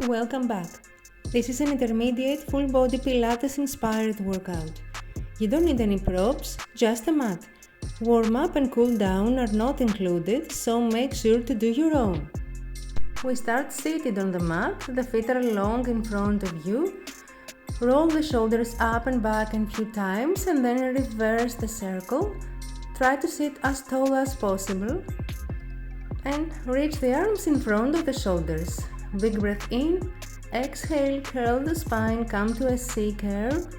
Welcome back. This is an intermediate full body Pilates inspired workout. You don't need any props, just a mat. Warm up and cool down are not included, so make sure to do your own. We start seated on the mat, the feet are long in front of you. Roll the shoulders up and back a few times and then reverse the circle. Try to sit as tall as possible and reach the arms in front of the shoulders. Big breath in, exhale, curl the spine, come to a C curve.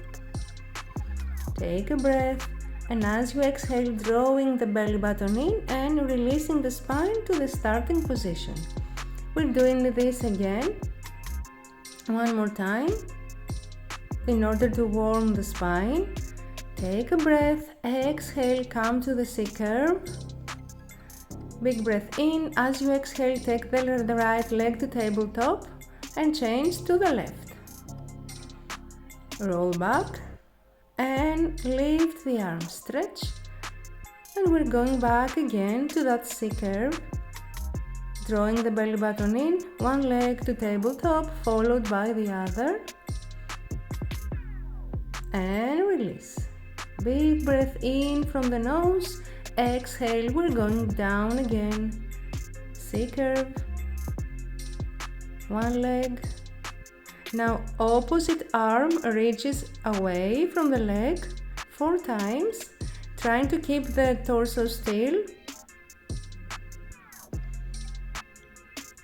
Take a breath, and as you exhale, drawing the belly button in and releasing the spine to the starting position. We're doing this again, one more time. In order to warm the spine, take a breath, exhale, come to the C curve. Big breath in, as you exhale, take the right leg to tabletop and change to the left. Roll back and lift the arms, stretch. And we're going back again to that C curve. Drawing the belly button in, one leg to tabletop followed by the other. And release. Big breath in from the nose. Exhale, we're going down again. C curve. One leg. Now opposite arm reaches away from the leg 4 times, trying to keep the torso still.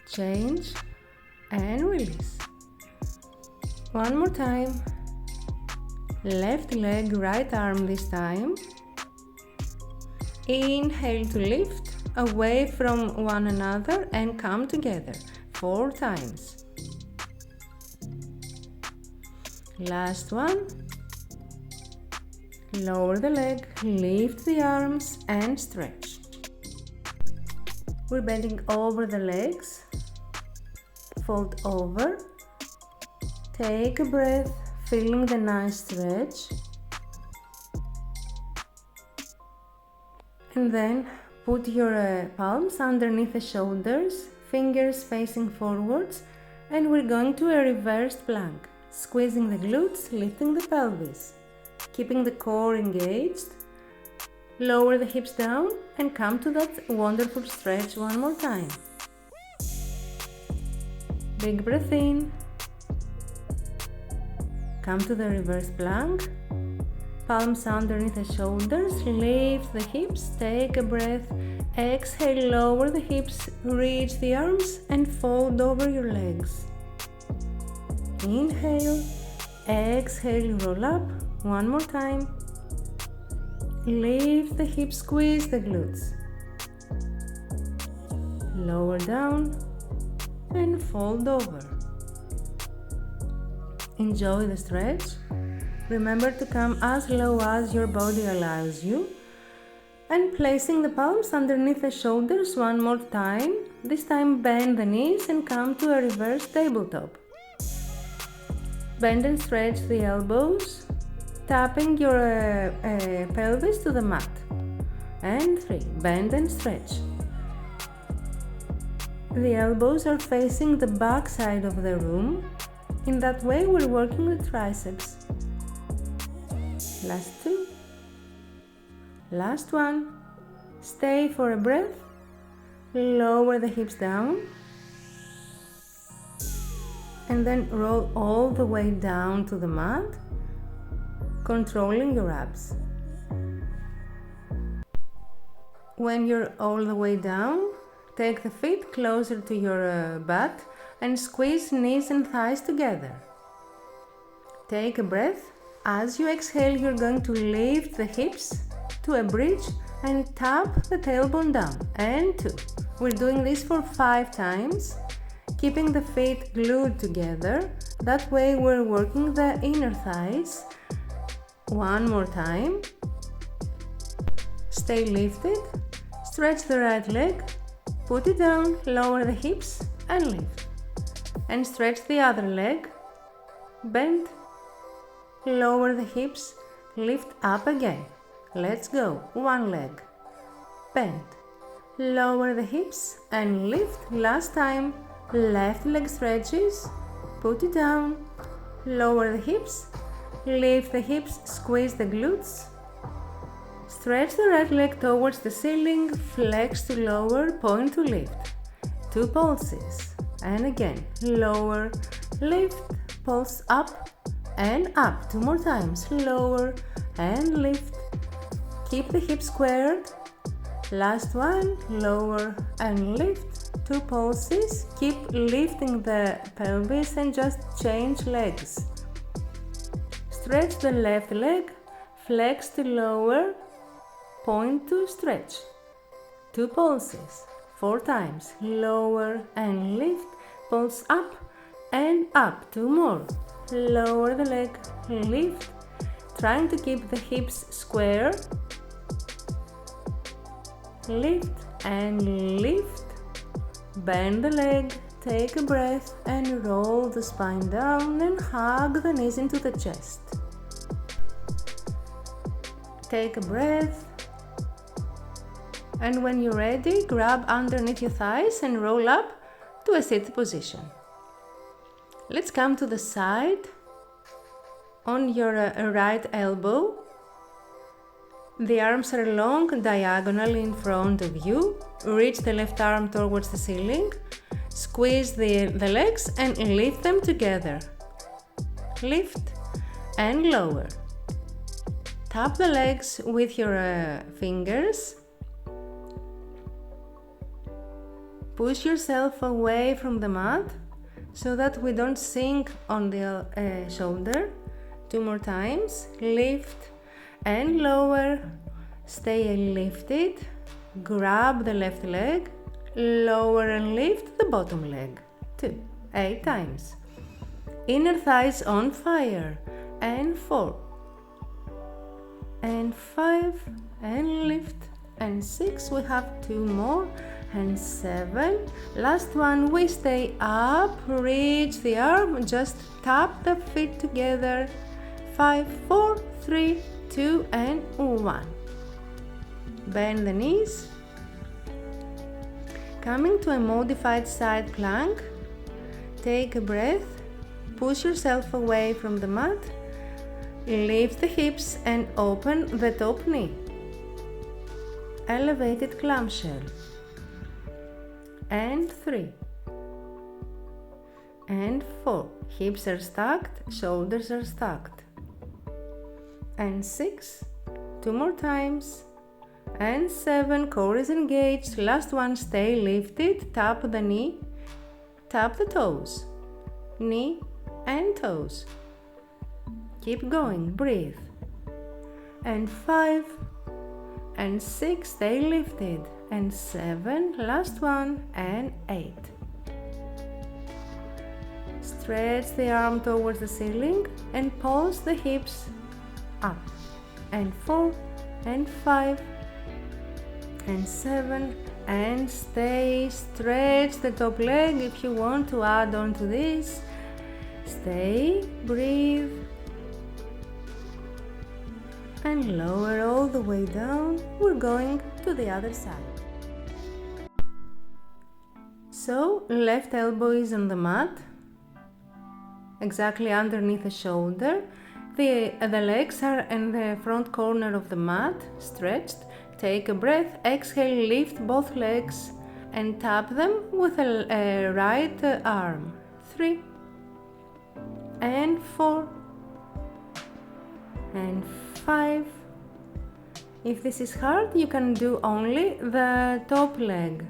Change and release. One more time. Left leg, right arm this time. Inhale to lift away from one another and come together 4 times. Last one. Lower the leg, lift the arms and stretch. We're bending over the legs. Fold over. Take a breath, feeling the nice stretch. And then put your palms underneath the shoulders, fingers facing forwards, and we're going to a reversed plank, squeezing the glutes, lifting the pelvis, keeping the core engaged. Lower the hips down and come to that wonderful stretch one more time. Big breath in. Come to the reverse plank. Palms underneath the shoulders, lift the hips, take a breath, exhale, lower the hips, reach the arms and fold over your legs. Inhale, exhale, roll up, one more time. Lift the hips, squeeze the glutes. Lower down and fold over. Enjoy the stretch. Remember to come as low as your body allows you. And placing the palms underneath the shoulders one more time. This time bend the knees and come to a reverse tabletop. Bend and stretch the elbows, tapping your pelvis to the mat. And 3. Bend and stretch. The elbows are facing the back side of the room. In that way we're working the triceps. Last 2. Last one. Stay for a breath. Lower the hips down. And then roll all the way down to the mat, controlling your abs. When you're all the way down, take the feet closer to your butt and squeeze knees and thighs together. Take a breath. As you exhale, you're going to lift the hips to a bridge and tap the tailbone down. And 2. We're doing this for 5 times, keeping the feet glued together. That way we're working the inner thighs. One more time. Stay lifted. Stretch the right leg. Put it down, lower the hips and lift. And stretch the other leg. Bend. Lower the hips, lift up again. Let's go. One leg. Bend. Lower the hips and lift. Last time. Left leg stretches. put it down, lower the hips, lift the hips, squeeze the glutes, stretch the right leg towards the ceiling, flex to lower, point to lift. 2 pulses, and again, lower, lift, pulse up and up. 2 more times, lower and lift. Keep the hips squared. Last one, lower and lift. 2 pulses. Keep lifting the pelvis and just change legs. Stretch the left leg, flex to lower, point to stretch. 2 pulses. 4 times, lower and lift, pulse up and up. 2 more. Lower the leg, lift, trying to keep the hips square. Lift and lift, bend the leg, take a breath and roll the spine down and hug the knees into the chest. Take a breath, and when you're ready, grab underneath your thighs and roll up to a seated position. Let's come to the side on your right elbow. The arms are long, diagonal in front of you. Reach the left arm towards the ceiling. Squeeze the legs and lift them together. Lift and lower. Tap the legs with your fingers. Push yourself away from the mat so that we don't sink on the shoulder. 2 more times. Lift and lower, stay lifted, grab the left leg, lower and lift the bottom leg. 2, 8 times. Inner thighs on fire, and 4, and 5, and lift, and 6, we have 2 more, and 7, last one, we stay up, reach the arm, just tap the feet together, 5, 4, 3, 2 and 1. Bend the knees. Coming to a modified side plank, take a breath, push yourself away from the mat, lift the hips and open the top knee. Elevated clamshell. And 3. And 4. Hips are stacked, shoulders are stacked. And 6, 2 more times, and 7, core is engaged, last one, stay lifted, tap the knee, tap the toes, knee and toes, keep going, breathe, and 5, and 6, stay lifted, and 7, last one, and 8. Stretch the arm towards the ceiling and pulse the hips up, and 4, and 5, and 7, and stay, stretch the top leg if you want to add on to this, stay, breathe, and lower all the way down. We're going to the other side. So, left elbow is on the mat, exactly underneath the shoulder. The legs are in the front corner of the mat, stretched. Take a breath, exhale, lift both legs and tap them with a right arm. 3, and 4, and 5. If this is hard, you can do only the top leg.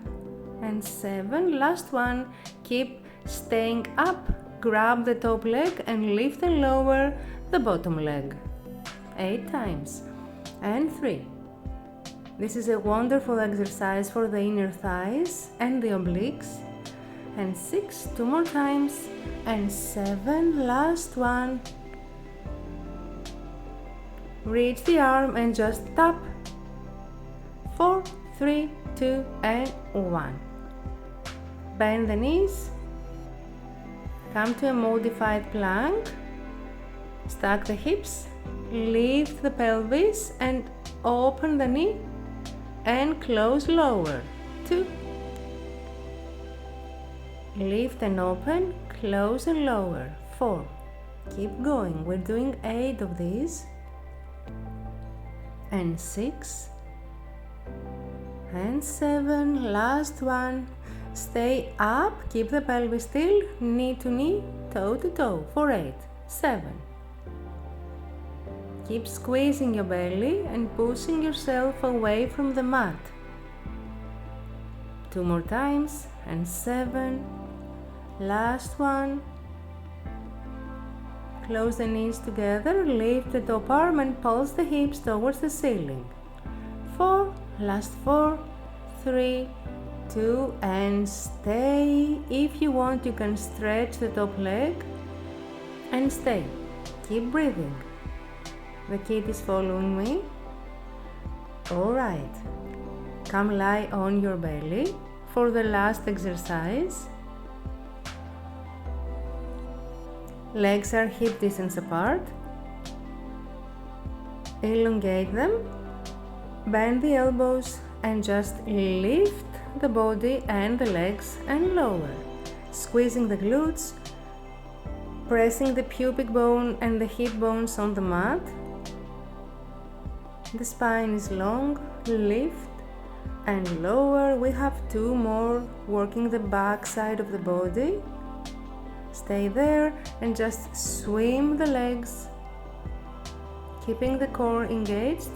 And 7, last one, keep staying up. Grab the top leg and lift and lower the bottom leg. 8 times. And 3. This is a wonderful exercise for the inner thighs and the obliques. And 6, 2 more times. And 7, last one. Reach the arm and just tap. 4, 3, 2, and 1. Bend the knees. Come to a modified plank. Stack the hips. Lift the pelvis and open the knee and close lower. 2. Lift and open, close and lower, 4. Keep going, we're doing 8 of these, and 6, and 7, last one. Stay up, keep the pelvis still, knee to knee, toe to toe, for 8, 7. Keep squeezing your belly and pushing yourself away from the mat. 2 more times, and 7, last one. Close the knees together, lift the top arm and pulse the hips towards the ceiling. 4, last 4, 3, 2, and stay. If you want, you can stretch the top leg and stay. Keep breathing. The kid is following me. Alright. Come lie on your belly for the last exercise. Legs are hip distance apart. Elongate them. Bend the elbows and just lift the body and the legs and lower. Squeezing the glutes. Pressing the pubic bone and the hip bones on the mat. The spine is long. Lift and lower. We have 2 more, working the back side of the body. Stay there and just swim the legs, keeping the core engaged.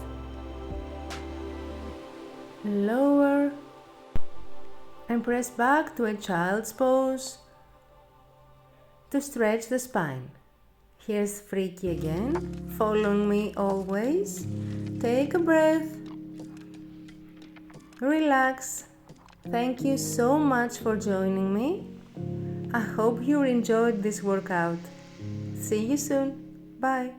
Lower and press back to a child's pose to stretch the spine. Here's freaky again, following me always. Take a breath, relax. Thank you so much for joining me. I hope you enjoyed this workout. See you soon. Bye.